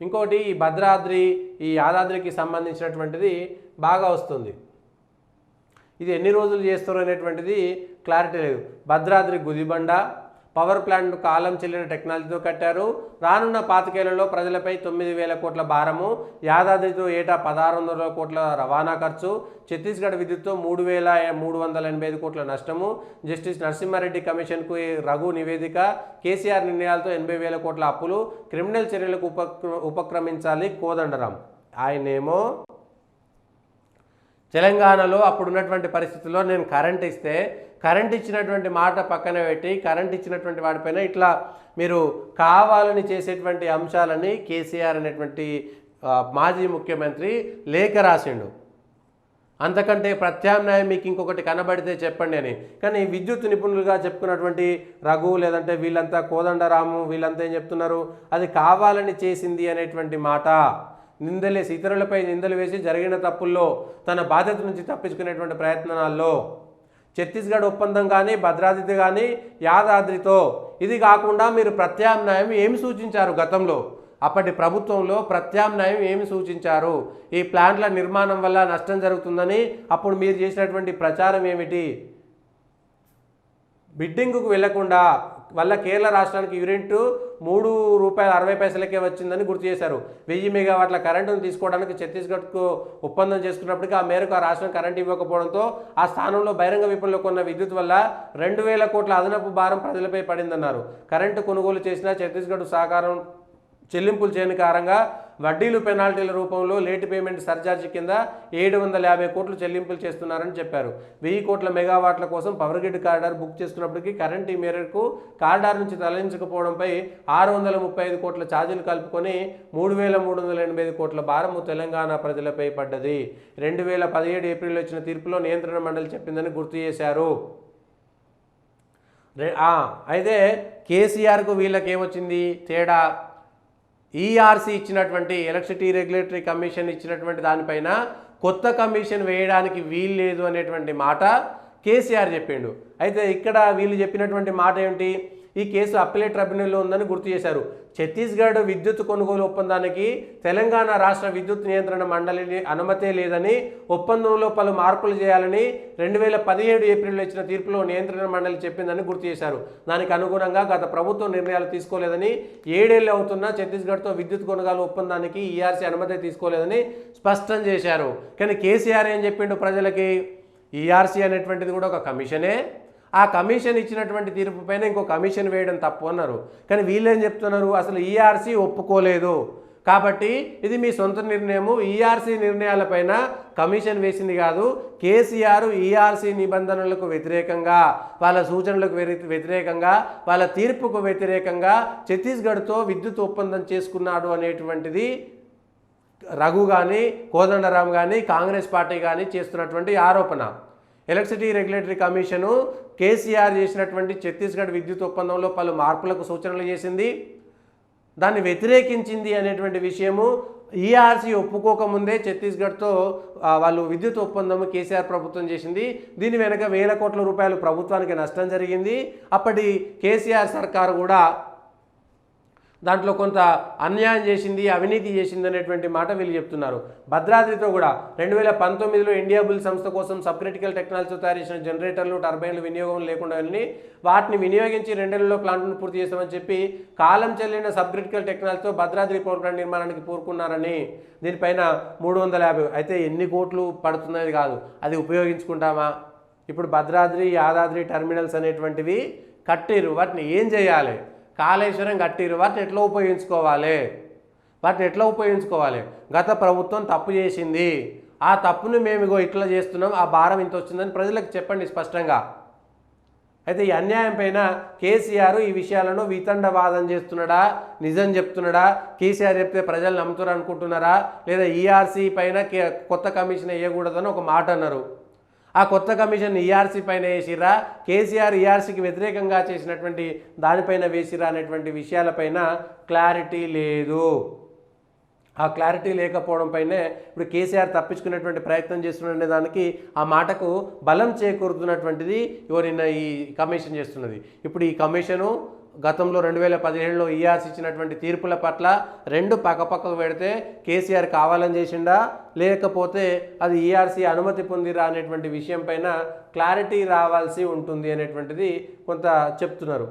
ఇంకోటి ఈ భద్రాద్రి, ఈ యాదాద్రికి సంబంధించినటువంటిది బాగా వస్తుంది. ఇది ఎన్ని రోజులు చేస్తారు అనేటువంటిది క్లారిటీ లేదు. భద్రాద్రి గుదిబండ పవర్ ప్లాంట్ కాలం చెల్లిన టెక్నాలజీతో కట్టారు. రానున్న 5 ఏళ్లలో ప్రజలపై 9,000 కోట్ల భారము. యాదాద్రితో ఏటా 1,600 కోట్ల రవాణా ఖర్చు. ఛత్తీస్గఢ్ విద్యుత్తో 3,385 కోట్ల నష్టము. జస్టిస్ నరసింహారెడ్డి కమిషన్కు రఘు నివేదిక. కేసీఆర్ నిర్ణయాలతో 80,000 కోట్ల అప్పులు. క్రిమినల్ చర్యలకు ఉపక్రమించాలి కోదండరాం. ఆయనేమో తెలంగాణలో అప్పుడున్నటువంటి పరిస్థితుల్లో నేను కరెంట్ ఇస్తే కరెంట్ ఇచ్చినటువంటి మాట పక్కన పెట్టి కరెంట్ ఇచ్చినటువంటి వాడిపైన ఇట్లా మీరు కావాలని చేసేటువంటి అంశాలని కేసీఆర్ అనేటువంటి మాజీ ముఖ్యమంత్రి లేఖ రాసిండు. అంతకంటే ప్రత్యామ్నాయం మీకు ఇంకొకటి కనబడితే చెప్పండి అని. కానీ విద్యుత్ నిపుణులుగా చెప్పుకున్నటువంటి రఘు లేదంటే వీళ్ళంతా కోదండరాము వీళ్ళంతా ఏం చెప్తున్నారు, అది కావాలని చేసింది అనేటువంటి మాట. నిందలేసి ఇతరులపై నిందలు వేసి జరిగిన తప్పుల్లో తన బాధ్యత నుంచి తప్పించుకునేటువంటి ప్రయత్నాల్లో ఛత్తీస్గఢ్ ఒప్పందం కానీ భద్రాద్రి కానీ యాదాద్రితో ఇది కాకుండా మీరు ప్రత్యామ్నాయం ఏమి సూచించారు గతంలో? అప్పటి ప్రభుత్వంలో ప్రత్యామ్నాయం ఏమి సూచించారు? ఈ ప్లాంట్ల నిర్మాణం వల్ల నష్టం జరుగుతుందని అప్పుడు మీరు చేసినటువంటి ప్రచారం ఏమిటి? బిడ్డింగ్కు వెళ్లకుండా వల్ల కేరళ రాష్ట్రానికి యూనిట్ ₹3.60 వచ్చిందని గుర్తు చేశారు. 1000 మెగావాట్ల కరెంటును తీసుకోవడానికి ఛత్తీస్గఢ్కు ఒప్పందం చేసుకున్నప్పటికీ ఆ మేరకు ఆ రాష్ట్రం కరెంటు ఇవ్వకపోవడంతో ఆ స్థానంలో బహిరంగ విపణిలో కొన్న విద్యుత్ వల్ల 2,000 కోట్ల అదనపు భారం ప్రజలపై పడిందన్నారు. కరెంటు కొనుగోలు చేసిన ఛత్తీస్గఢ్ సహకారం చెల్లింపులు చేయని కారణంగా వడ్డీలు పెనాల్టీల రూపంలో లేట్ పేమెంట్ సర్చార్జీ కింద 750 కోట్లు చెల్లింపులు చేస్తున్నారని చెప్పారు. 1000 కోట్ల మెగావాట్ల కోసం పవర్ గ్రిడ్ కారిడార్ బుక్ చేసుకున్నప్పటికీ కరెంటు ఈ మేరకు కారిడార్ నుంచి తరలించకపోవడంపై 635 కోట్ల ఛార్జీలు కలుపుకొని 3,385 కోట్ల భారము తెలంగాణ ప్రజలపై పడ్డది. 2017 ఏప్రిల్లో ఇచ్చిన తీర్పులో నియంత్రణ మండలి చెప్పిందని గుర్తు చేశారు. అయితే కేసీఆర్కు వీళ్ళకి ఏమొచ్చింది తేడా? ఈఆర్సీ ఇచ్చినటువంటి ఎలక్ట్రిసిటీ రెగ్యులేటరీ కమిషన్ ఇచ్చినటువంటి దానిపైన కొత్త కమిషన్ వేయడానికి వీలు లేదు అనేటువంటి మాట కేసీఆర్ చెప్పిండు. అయితే ఇక్కడ వీళ్ళు చెప్పినటువంటి మాట ఏమిటి? ఈ కేసు అప్పీలేట్ ట్రిబ్యునల్లో ఉందని గుర్తు చేశారు. ఛత్తీస్గఢ్ విద్యుత్ కొనుగోలు ఒప్పందానికి తెలంగాణ రాష్ట్ర విద్యుత్ నియంత్రణ మండలి అనుమతే లేదని, ఒప్పందంలో పలు మార్పులు చేయాలని 2017 ఏప్రిల్లో ఇచ్చిన తీర్పులో నియంత్రణ మండలి చెప్పిందని గుర్తు చేశారు. దానికి అనుగుణంగా గత ప్రభుత్వం నిర్ణయాలు తీసుకోలేదని, 7 ఏళ్లు అవుతున్నా ఛత్తీస్గఢ్తో విద్యుత్ కొనుగోలు ఒప్పందానికి ఈఆర్సీ అనుమతి తీసుకోలేదని స్పష్టం చేశారు. కానీ కేసీఆర్ ఏం చెప్పిండు ప్రజలకి? ఈఆర్సీ అనేటువంటిది కూడా ఒక కమిషనే, ఆ కమిషన్ ఇచ్చినటువంటి తీర్పు పైన ఇంకో కమిషన్ వేయడం తప్పు అన్నారు. కానీ వీళ్ళేం చెప్తున్నారు? అసలు ఈఆర్సీ ఒప్పుకోలేదు కాబట్టి ఇది మీ సొంత నిర్ణయము, ఈఆర్సీ నిర్ణయాలపైన కమిషన్ వేసింది కాదు. కేసీఆర్ ఈఆర్సీ నిబంధనలకు వ్యతిరేకంగా, వాళ్ళ సూచనలకు వ్యతిరేకంగా, వాళ్ళ తీర్పుకు వ్యతిరేకంగా ఛత్తీస్గఢ్తో విద్యుత్ ఒప్పందం చేసుకున్నాడు అనేటువంటిది రఘు కానీ కోదండరాం కానీ కాంగ్రెస్ పార్టీ కానీ చేస్తున్నటువంటి ఆరోపణ. ఎలక్ట్రిసిటీ రెగ్యులేటరీ కమిషను కేసీఆర్ చేసినటువంటి ఛత్తీస్గఢ్ విద్యుత్ ఒప్పందంలో పలు మార్పులకు సూచనలు చేసింది, దాన్ని వ్యతిరేకించింది అనేటువంటి విషయము ఈఆర్సీ ఒప్పుకోకముందే ఛత్తీస్గఢ్తో వాళ్ళు విద్యుత్ ఒప్పందము కేసీఆర్ ప్రభుత్వం చేసింది. దీని వెనుక 1,000 కోట్ల రూపాయలు ప్రభుత్వానికి నష్టం జరిగింది. అప్పటి కేసీఆర్ సర్కారు కూడా దాంట్లో కొంత అన్యాయం చేసింది, అవినీతి చేసింది అనేటువంటి మాట వీళ్ళు చెప్తున్నారు. భద్రాద్రితో కూడా 2019లో ఇండియా బుల్ సంస్థ కోసం సబ్ క్రిటికల్ టెక్నాలజీతో తయారు చేసిన జనరేటర్లు టర్బైన్లు వినియోగం లేకుండా వెళ్ళి వాటిని వినియోగించి 2 ఏళ్లలో ప్లాంట్ను పూర్తి చేస్తామని చెప్పి కాలం చెల్లిన సబ్ క్రిటికల్ టెక్నాలజీతో భద్రాద్రి పవర్ ప్లాంట్ నిర్మాణానికి పూరుకున్నారని, దీనిపైన 350 అయితే ఎన్ని కోట్లు పడుతున్నది కాదు, అది ఉపయోగించుకుంటామా? ఇప్పుడు భద్రాద్రి యాదాద్రి టెర్మినల్స్ అనేటువంటివి కట్టిరు, వాటిని ఏం చేయాలి? కాళేశ్వరం కట్టిరు, వాటిని ఎట్లా ఉపయోగించుకోవాలి? గత ప్రభుత్వం తప్పు చేసింది, ఆ తప్పును మేము ఇట్లా చేస్తున్నాం, ఆ భారం ఇంత వచ్చిందని ప్రజలకు చెప్పండి స్పష్టంగా. అయితే ఈ అన్యాయం పైన కేసీఆర్ ఈ విషయాలను వితండవాదం చేస్తున్నాడా, నిజం చెప్తున్నాడా? కేసీఆర్ చెప్తే ప్రజలు నమ్ముతారు అనుకుంటున్నారా? లేదా ఈఆర్సీ పైన కొత్త కమిషన్ వేయకూడదని ఒక మాట అన్నారు. ఆ కొత్త కమిషన్ ఈఆర్సీ పైన వేసిరా, కేసీఆర్ ఈఆర్సీకి వ్యతిరేకంగా చేసినటువంటి దానిపైన వేసిరా అనేటువంటి విషయాలపైన క్లారిటీ లేదు. ఆ క్లారిటీ లేకపోవడం పైనే ఇప్పుడు కేసీఆర్ తప్పించుకునేటువంటి ప్రయత్నం చేస్తున్న దానికి ఆ మాటకు బలం చేకూరుతున్నటువంటిది నిన్న ఈ కమిషన్ చేస్తున్నది. ఇప్పుడు ఈ కమిషను గతంలో 2017లో ఈఆర్సీ ఇచ్చినటువంటి తీర్పుల పట్ల రెండు పక్కపక్కకు పెడితే కేసీఆర్ కావాలని చేసిండా లేకపోతే అది ఈఆర్సీ అనుమతి పొందిరా అనేటువంటి విషయం పైన క్లారిటీ రావాల్సి ఉంటుంది అనేటువంటిది కొంత చెప్తున్నారు.